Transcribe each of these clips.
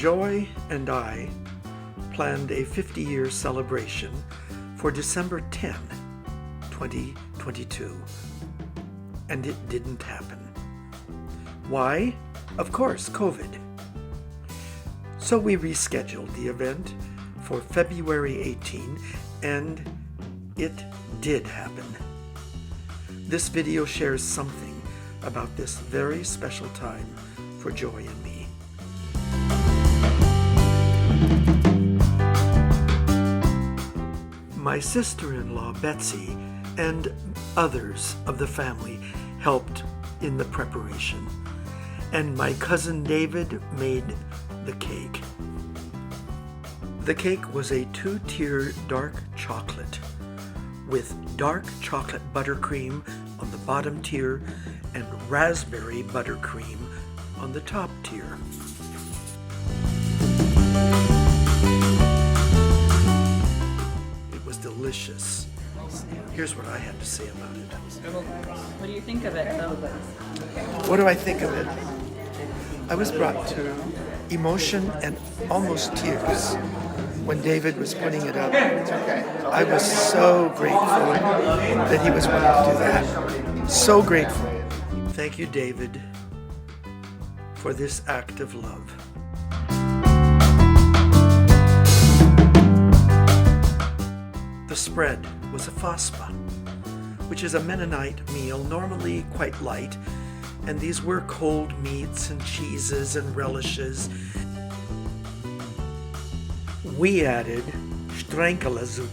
Joy and I planned a 50-year celebration for December 10, 2022, and it didn't happen. Why? Of course, COVID. So we rescheduled the event for February 18, and it did happen. This video shares something about this very special time for Joy and me. My sister-in-law Betsy and others of the family helped in the preparation, and my cousin David made the cake. The cake was a 2-tier dark chocolate with dark chocolate buttercream on the bottom tier and raspberry buttercream on the top tier. It was delicious. Here's what I had to say about it. What do you think of it, though? What do I think of it? I was brought to emotion and almost tears when David was putting it up. I was so grateful that he was willing to do that. So grateful. Thank you, David, for this act of love. The spread was a faspa, which is a Mennonite meal, normally quite light, and these were cold meats and cheeses and relishes. We added Strenkelasuppen,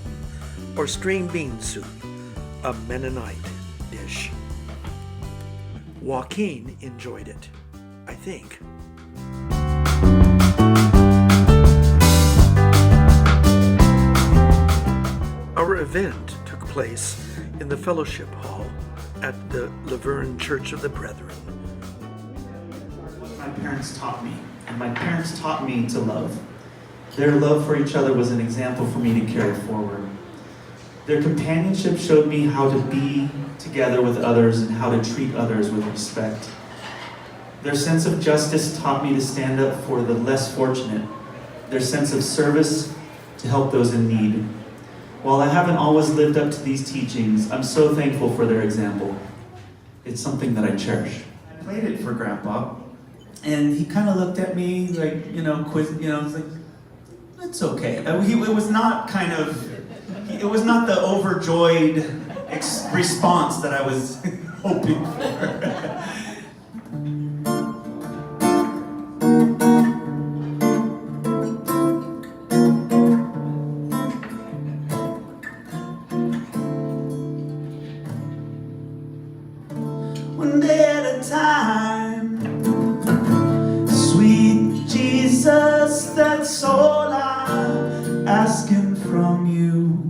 or string bean soup, a Mennonite dish. Joaquin enjoyed it, I think. Our event took place in the fellowship hall at the Laverne Church of the Brethren. My parents taught me, and my parents taught me to love. Their love for each other was an example for me to carry forward. Their companionship showed me how to be together with others and how to treat others with respect. Their sense of justice taught me to stand up for the less fortunate. Their sense of service to help those in need. While I haven't always lived up to these teachings, I'm so thankful for their example. It's something that I cherish. I played it for Grandpa, and he kind of looked at me like, it's like, it's okay. It was not the overjoyed response that I was hoping for. One day at a time, sweet Jesus, that's all I'm asking from you.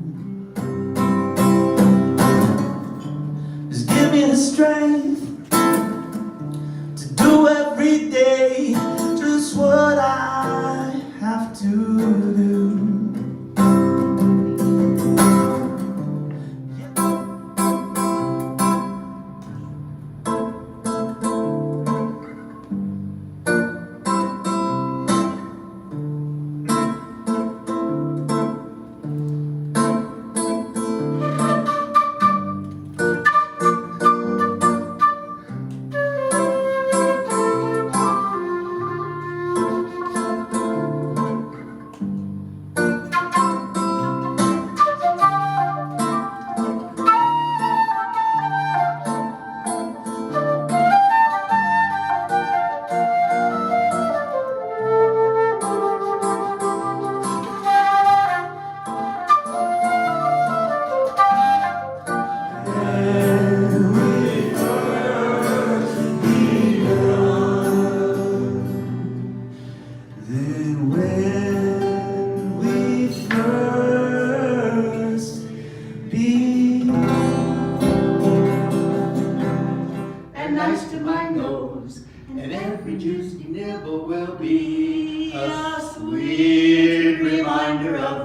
Just give me the strength to do every day just what I have to do.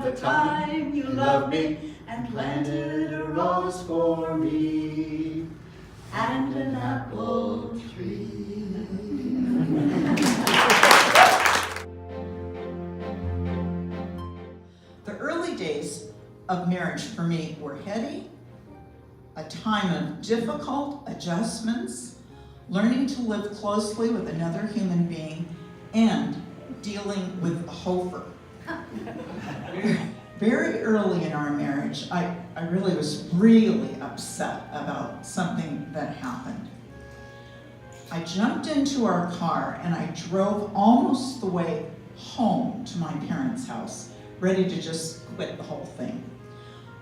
the time you loved me and planted a rose for me and an apple tree. of marriage for me were heady, a time of difficult adjustments, learning to live closely with another human being, and dealing with a hofer. Very early in our marriage, I really was really upset about something that happened. I jumped into our car and I drove almost the way home to my parents' house, ready to just quit the whole thing.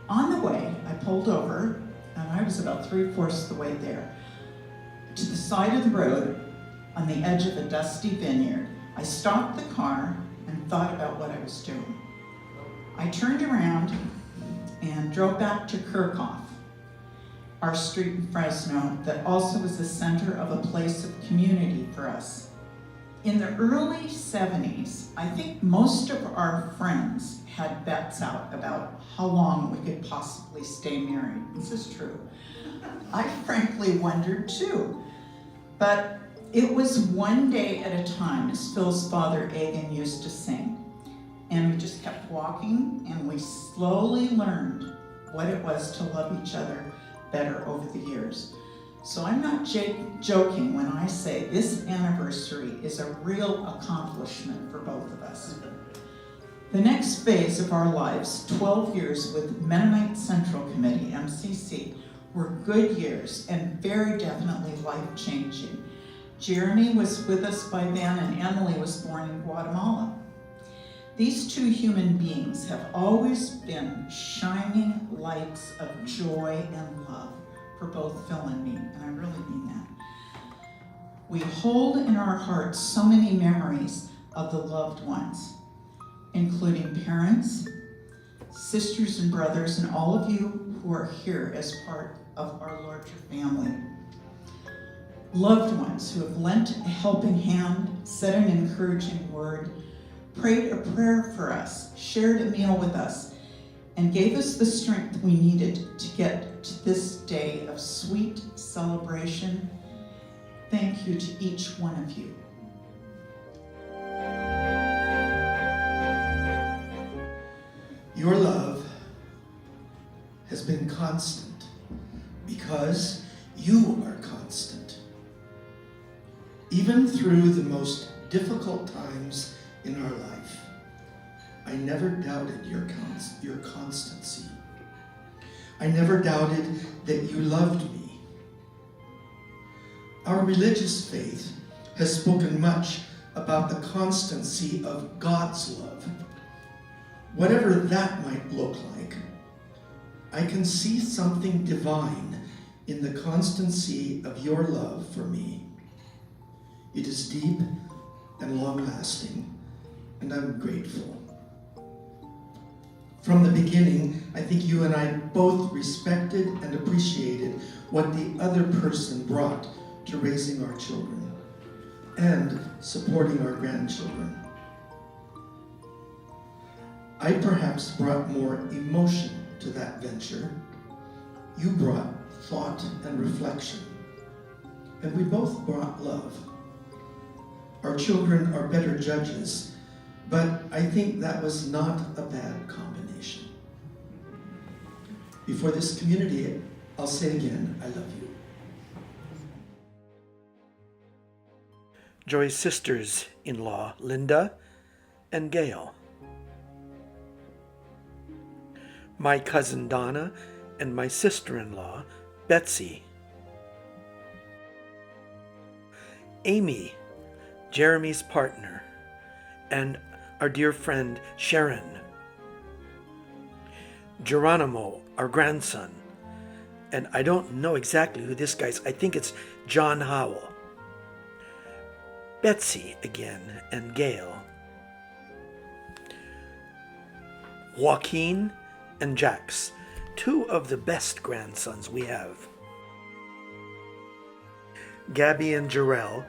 On the way, I pulled over, and I was about 3/4 of the way there, to the side of the road on the edge of a dusty vineyard. I stopped the car and thought about what I was doing. I turned around and drove back to Kirchhoff, our street in Fresno that also was the center of a place of community for us. In the early 70s, I think most of our friends had bets out about how long we could possibly stay married. This is true. I frankly wondered too. But it was one day at a time, as Phil's father Agan used to sing. And we just kept walking, and we slowly learned what it was to love each other better over the years. So I'm not joking when I say this anniversary is a real accomplishment for both of us. The next phase of our lives, 12 years with Mennonite Central Committee, MCC, were good years and very definitely life-changing. Jeremy was with us by then, and Emily was born in Guatemala. These two human beings have always been shining lights of joy and love for both Phil and me, and I really mean that. We hold in our hearts so many memories of the loved ones, including parents, sisters and brothers, and all of you who are here as part of our larger family. Loved ones who have lent a helping hand, said an encouraging word, prayed a prayer for us, shared a meal with us, and gave us the strength we needed to get to this day of sweet celebration. Thank you to each one of you. Your love has been constant because you are constant. Even through the most difficult times in our life, I never doubted your constancy. I never doubted that you loved me. Our religious faith has spoken much about the constancy of God's love. Whatever that might look like, I can see something divine in the constancy of your love for me. It is deep and long-lasting, and I'm grateful. From the beginning, I think you and I both respected and appreciated what the other person brought to raising our children and supporting our grandchildren. I perhaps brought more emotion to that venture. You brought thought and reflection, and we both brought love. Our children are better judges, but I think that was not a bad combination. Before this community, I'll say again, I love you. Joy's sisters-in-law, Linda and Gail. My cousin Donna and my sister-in-law, Betsy. Amy, Jeremy's partner, and our dear friend Sharon. Geronimo, our grandson, and I don't know exactly who this guy's. I think it's John Howell. Betsy again, and Gail. Joaquin and Jax, two of the best grandsons we have. Gabby and Jarrell,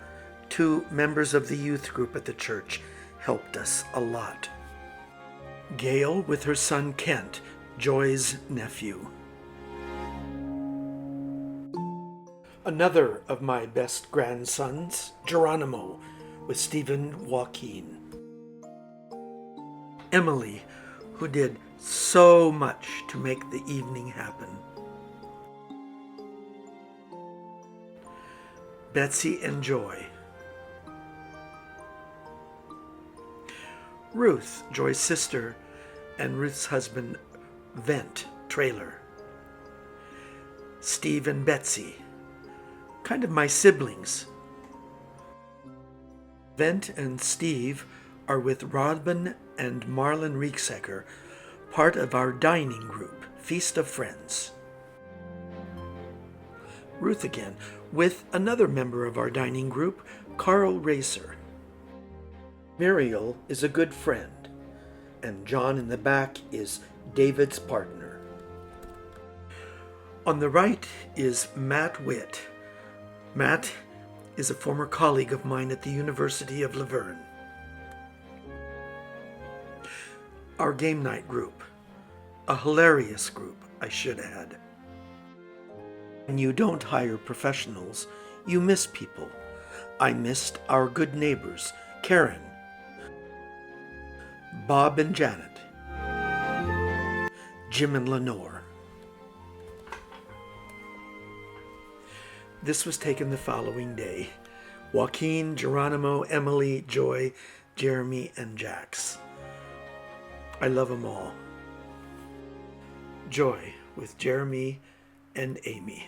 two members of the youth group at the church, helped us a lot. Gail with her son Kent, Joy's nephew. Another of my best grandsons, Geronimo, with Stephen Joaquin. Emily, who did so much to make the evening happen. Betsy and Joy. Ruth, Joy's sister, and Ruth's husband, Vent, trailer. Steve and Betsy, kind of my siblings. Vent and Steve are with Robin and Marlon Rieksecker, part of our dining group, Feast of Friends. Ruth again, with another member of our dining group, Carl Racer. Muriel is a good friend, and John in the back is David's partner. On the right is Matt Witt. Matt is a former colleague of mine at the University of Laverne. Our game night group, a hilarious group, I should add. When you don't hire professionals, you miss people. I missed our good neighbors, Karen, Bob and Janet, Jim and Lenore. This was taken the following day. Joaquin, Geronimo, Emily, Joy, Jeremy, and Jax. I love them all. Joy with Jeremy and Amy.